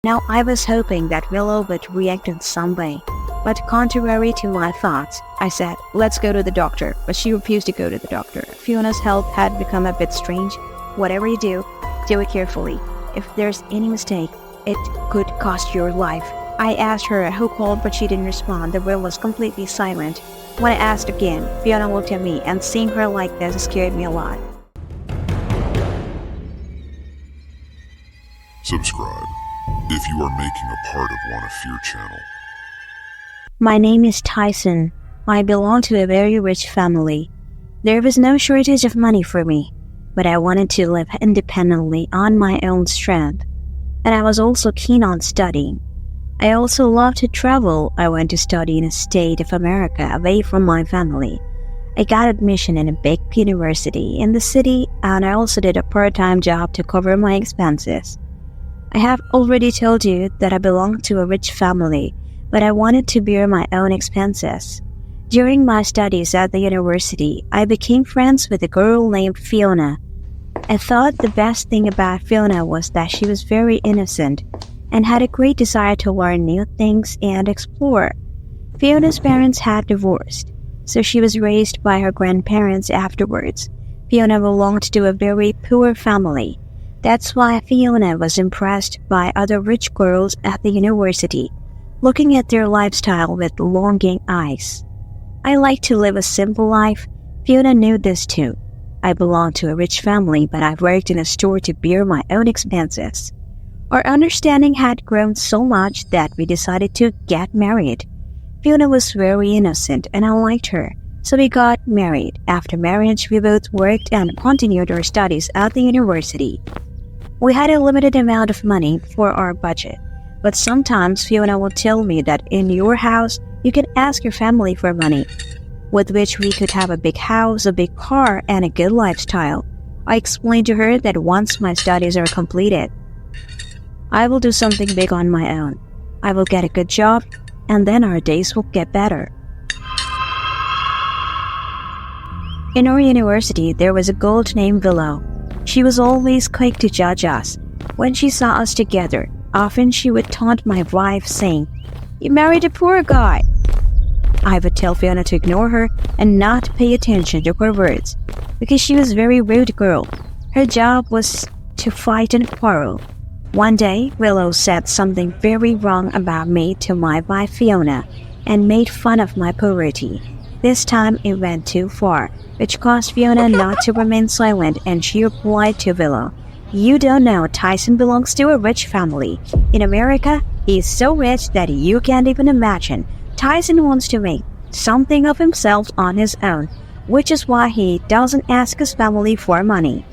Now I was hoping that Willow would react in some way, but contrary to my thoughts, I said, "Let's go to the doctor," but she refused to go to the doctor. Fiona's health had become a bit strange. "Whatever you do it carefully. If there's any mistake, it could cost your life." I asked her who called, but she didn't respond. The room was completely silent. When I asked again, Fiona looked at me, and seeing her like this scared me a lot. Subscribe if you are making a part of wannafear channel. My name is Tyson. I belong to a very rich family. There was no shortage of money for me, but I wanted to live independently on my own strength. And I was also keen on studying. I also loved to travel. I went to study in a state of America away from my family. I got admission in a big university in the city, and I also did a part-time job to cover my expenses. I have already told you that I belong to a rich family, but I wanted to bear my own expenses. During my studies at the university, I became friends with a girl named Fiona. I thought the best thing about Fiona was that she was very innocent and had a great desire to learn new things and explore. Fiona's parents had divorced, so she was raised by her grandparents afterwards. Fiona belonged to a very poor family. That's why Fiona was impressed by other rich girls at the university, looking at their lifestyle with longing eyes. I like to live a simple life. Fiona knew this too. I belong to a rich family, but I've worked in a store to bear my own expenses. Our understanding had grown so much that we decided to get married. Fiona was very innocent and I liked her, so we got married. After marriage, we both worked and continued our studies at the university. We had a limited amount of money for our budget, but sometimes Fiona would tell me that in your house, you can ask your family for money, with which we could have a big house, a big car, and a good lifestyle. I explained to her that once my studies are completed, I will do something big on my own. I will get a good job, and then our days will get better. In our university, there was a girl named Willow. She was always quick to judge us. When she saw us together, often she would taunt my wife, saying, "You married a poor guy." I would tell Fiona to ignore her and not pay attention to her words, because she was a very rude girl. Her job was to fight and quarrel. One day, Willow said something very wrong about me to my wife Fiona and made fun of my poverty. This time it went too far, which caused Fiona not to remain silent, and she replied to Willow, "You don't know, Tyson belongs to a rich family. In America, he is so rich that you can't even imagine. Tyson wants to make something of himself on his own, which is why he doesn't ask his family for money."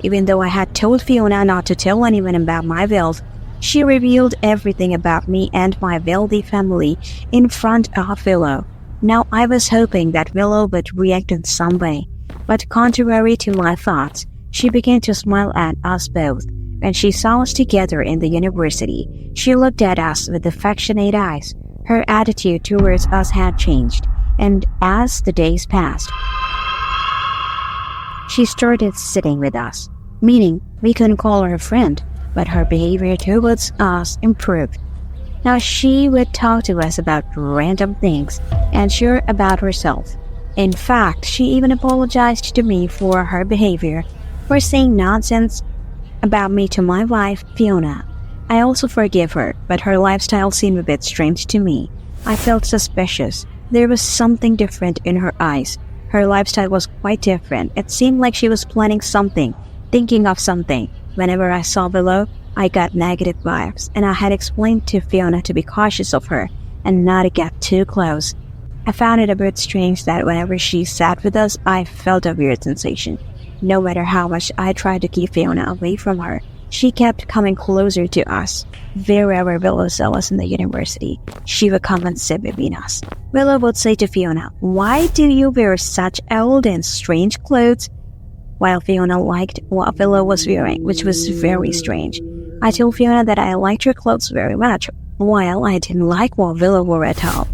Even though I had told Fiona not to tell anyone about my wealth, she revealed everything about me and my wealthy family in front of Willow. Now I was hoping that Willow would react in some way, but contrary to my thoughts, she began to smile at us both. When she saw us together in the university, she looked at us with affectionate eyes. Her attitude towards us had changed, and as the days passed, she started sitting with us, meaning we couldn't call her a friend, but her behavior towards us improved. Now she would talk to us about random things and share about herself. In fact, she even apologized to me for her behavior, for saying nonsense about me to my wife, Fiona. I also forgive her, but her lifestyle seemed a bit strange to me. I felt suspicious. There was something different in her eyes. Her lifestyle was quite different. It seemed like she was planning something, thinking of something. Whenever I saw Willow, I got negative vibes, and I had explained to Fiona to be cautious of her and not to get too close. I found it a bit strange that whenever she sat with us, I felt a weird sensation. No matter how much I tried to keep Fiona away from her, she kept coming closer to us. Wherever Willow saw us in the university, she would come and sit between us. Willow would say to Fiona, "Why do you wear such old and strange clothes?" While Fiona liked what Willow was wearing, which was very strange. I told Fiona that I liked her clothes very much, while I didn't like what Willow wore at all.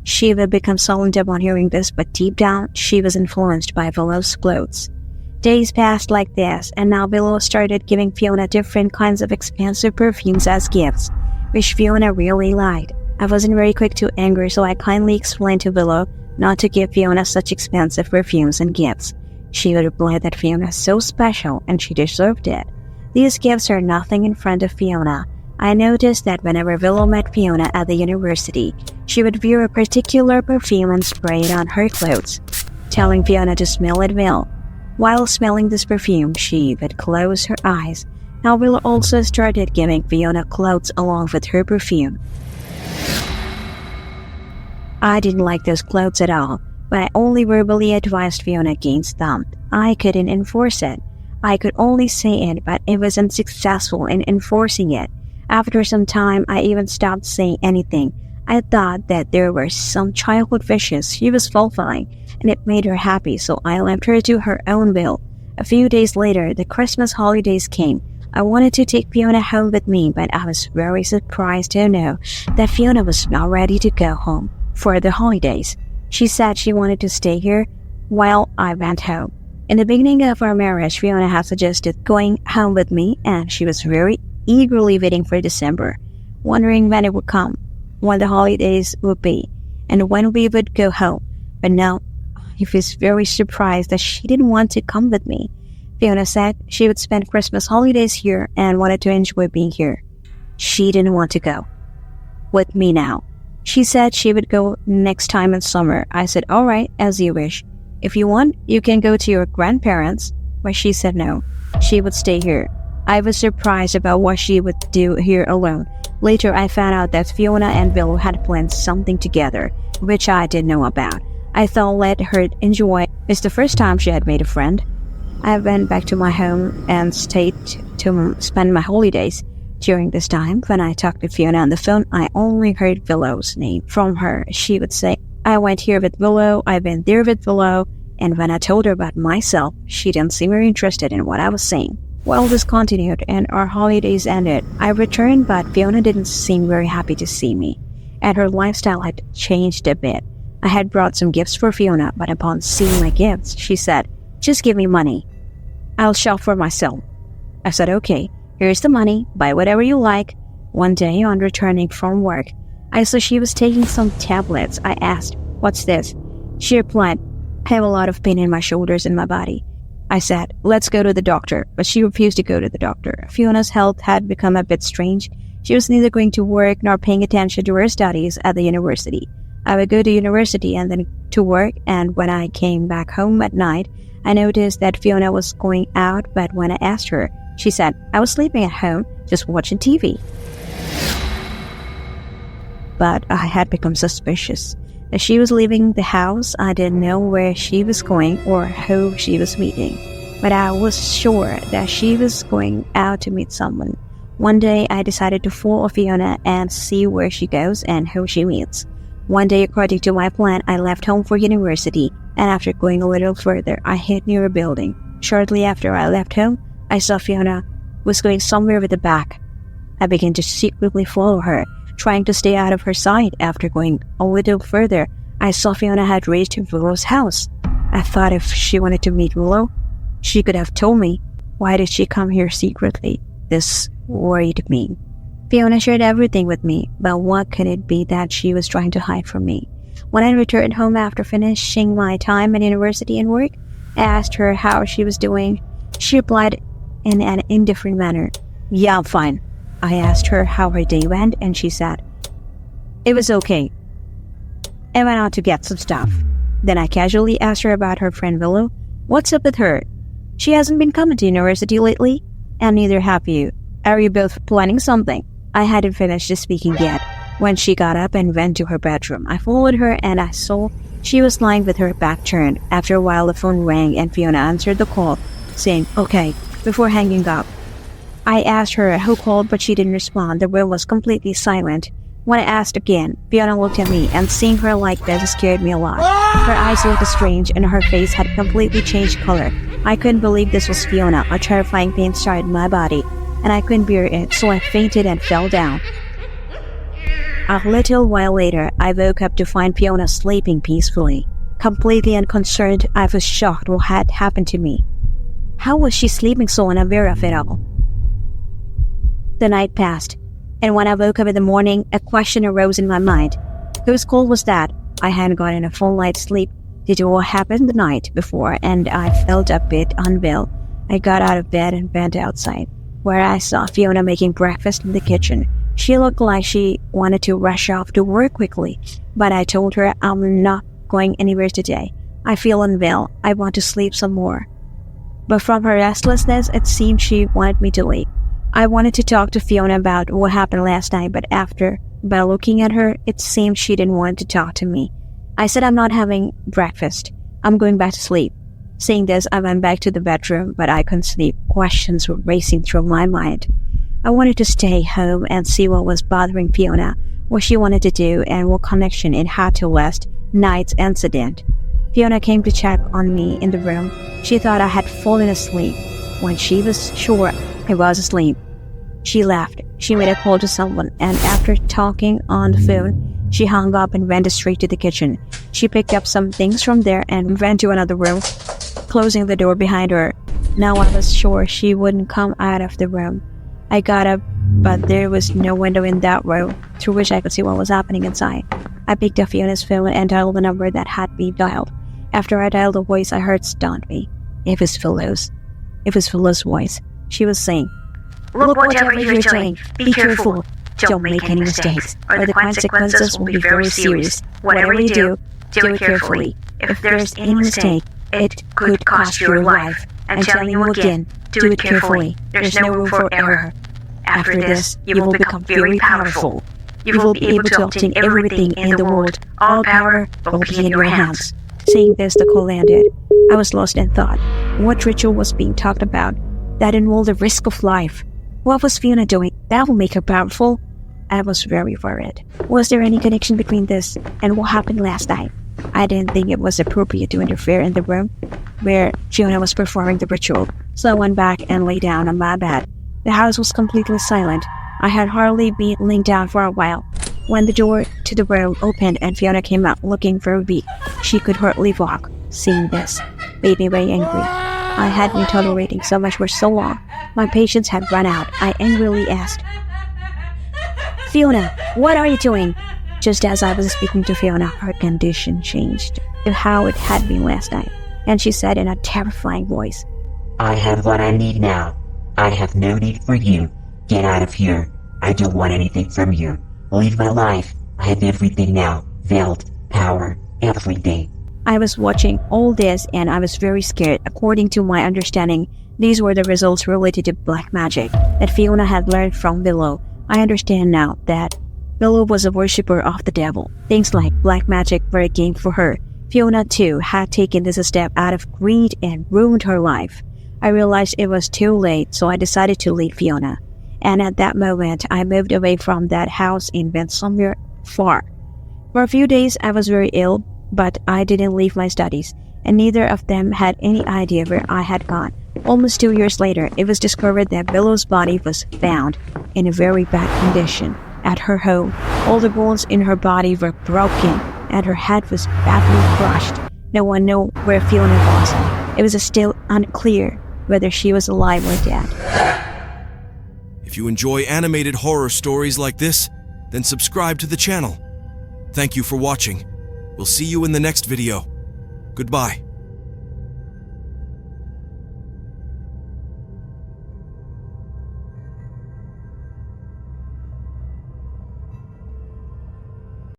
She would become silent upon hearing this, but deep down, she was influenced by Willow's clothes. Days passed like this, and now Willow started giving Fiona different kinds of expensive perfumes as gifts, which Fiona really liked. I wasn't very quick to anger, so I kindly explained to Willow not to give Fiona such expensive perfumes and gifts. She would reply that Fiona is so special and she deserved it. These gifts are nothing in front of Fiona. I noticed that whenever Willow met Fiona at the university, she would wear a particular perfume and spray it on her clothes, telling Fiona to smell it well. While smelling this perfume, she would close her eyes. Now Willow also started giving Fiona clothes along with her perfume. I didn't like those clothes at all, but I only verbally advised Fiona against them. I couldn't enforce it. I could only say it, but it was unsuccessful in enforcing it. After some time, I even stopped saying anything. I thought that there were some childhood wishes she was fulfilling, and it made her happy, so I left her to her own will. A few days later, the Christmas holidays came. I wanted to take Fiona home with me, but I was very surprised to know that Fiona was not ready to go home for the holidays. She said she wanted to stay here while I went home. In the beginning of our marriage, Fiona had suggested going home with me, and she was very eagerly waiting for December, wondering when it would come, when the holidays would be, and when we would go home. But now, I was very surprised that she didn't want to come with me. Fiona said she would spend Christmas holidays here and wanted to enjoy being here. She didn't want to go with me now. She said she would go next time in summer. I said, all right, as you wish. If you want, you can go to your grandparents. But she said no. She would stay here. I was surprised about what she would do here alone. Later, I found out that Fiona and Willow had planned something together, which I didn't know about. I thought let her enjoy. It's the first time she had made a friend. I went back to my home and stayed to spend my holidays. During this time, when I talked to Fiona on the phone, I only heard Willow's name from her. She would say, I went here with Willow, I went there with Willow, and when I told her about myself, she didn't seem very interested in what I was saying. Well, this continued, and our holidays ended. I returned, but Fiona didn't seem very happy to see me, and her lifestyle had changed a bit. I had brought some gifts for Fiona, but upon seeing my gifts, she said, just give me money. I'll shop for myself. I said, okay. Here's the money, buy whatever you like. One day, on returning from work, I saw she was taking some tablets. I asked, what's this? She replied, I have a lot of pain in my shoulders and my body. I said, let's go to the doctor, but she refused to go to the doctor. Fiona's health had become a bit strange. She was neither going to work nor paying attention to her studies at the university. I would go to university and then to work, and when I came back home at night, I noticed that Fiona was going out, but when I asked her, she said, I was sleeping at home, just watching TV. But I had become suspicious. As she was leaving the house, I didn't know where she was going or who she was meeting. But I was sure that she was going out to meet someone. One day, I decided to follow Fiona and see where she goes and who she meets. One day, according to my plan, I left home for university, and after going a little further, I hid near a building. Shortly after I left home, I saw Fiona was going somewhere with a bag. I began to secretly follow her, trying to stay out of her sight. After going a little further, I saw Fiona had reached Willow's house. I thought if she wanted to meet Willow, she could have told me. Why did she come here secretly? This worried me. Fiona shared everything with me, but what could it be that she was trying to hide from me? When I returned home after finishing my time at university and work, I asked her how she was doing. She replied in an indifferent manner, yeah, I'm fine. I asked her how her day went, and she said, it was okay. I went out to get some stuff. Then I casually asked her about her friend Willow. What's up with her? She hasn't been coming to university lately, and neither have you. Are you both planning something? I hadn't finished speaking yet when she got up and went to her bedroom. I followed her, and I saw she was lying with her back turned. After a while, the phone rang, and Fiona answered the call, saying, okay, before hanging up. I asked her who called, but she didn't respond. The room was completely silent. When I asked again, Fiona looked at me, and seeing her like this scared me a lot. Her eyes looked strange, and her face had completely changed color. I couldn't believe this was Fiona. A terrifying pain started in my body, and I couldn't bear it, so I fainted and fell down. A little while later, I woke up to find Fiona sleeping peacefully. Completely unconcerned, I was shocked what had happened to me. How was she sleeping so unaware of it all? The night passed, and when I woke up in the morning, a question arose in my mind. Whose call was that? I hadn't gotten a full night's sleep due to what happened the night before, and I felt a bit unwell. I got out of bed and went outside, where I saw Fiona making breakfast in the kitchen. She looked like she wanted to rush off to work quickly, but I told her I'm not going anywhere today. I feel unwell. I want to sleep some more. But from her restlessness, it seemed she wanted me to leave. I wanted to talk to Fiona about what happened last night, but by looking at her, it seemed she didn't want to talk to me. I said I'm not having breakfast. I'm going back to sleep. Saying this, I went back to the bedroom, but I couldn't sleep. Questions were racing through my mind. I wanted to stay home and see what was bothering Fiona, what she wanted to do, and what connection it had to last night's incident. Fiona came to check on me in the room. She thought I had fallen asleep. When she was sure I was asleep, she left. She made a call to someone, and after talking on the phone, she hung up and went straight to the kitchen. She picked up some things from there and went to another room, closing the door behind her. Now I was sure she wouldn't come out of the room. I got up, but there was no window in that room through which I could see what was happening inside. I picked up Fiona's phone and dialed the number that had been dialed. After I dialed the voice I heard stunned me. It was Philo's voice. She was saying, "Look, whatever you're doing, be careful. Don't make any mistakes, or the consequences will be very serious. Whatever you do it carefully. If there's any mistake, it could cost your life. I'm telling you again, do it carefully. There's no room for error. After this, you will become very powerful. You will be able to obtain everything in the world. All power will be in your hands." Saying this, the call ended. I was lost in thought. What ritual was being talked about that involved the risk of life? What was Fiona doing that would make her powerful? I was very worried. Was there any connection between this and what happened last night? I didn't think it was appropriate to interfere in the room where Fiona was performing the ritual, so I went back and lay down on my bed. The house was completely silent. I had hardly been laying down for a while when the door to the room opened and Fiona came out looking very weak. She could hardly walk. Seeing this made me very angry. I had been tolerating so much for so long. My patience had run out. I angrily asked, "Fiona, what are you doing?" Just as I was speaking to Fiona, her condition changed to how it had been last night, and she said in a terrifying voice, "I have what I need now. I have no need for you. Get out of here. I don't want anything from you. Leave my life. I have everything now. Wealth, power, everything." I was watching all this and I was very scared. According to my understanding, these were the results related to black magic that Fiona had learned from Willow. I understand now that Willow was a worshipper of the devil. Things like black magic were a game for her. Fiona, too, had taken this step out of greed and ruined her life. I realized it was too late, so I decided to leave Fiona. And at that moment, I moved away from that house and went somewhere far. For a few days, I was very ill, but I didn't leave my studies, and neither of them had any idea where I had gone. Almost 2 years later, it was discovered that Willow's body was found in a very bad condition at her home. All the bones in her body were broken, and her head was badly crushed. No one knew where Fiona was. It was still unclear whether she was alive or dead. If you enjoy animated horror stories like this, then subscribe to the channel. Thank you for watching. We'll see you in the next video. Goodbye.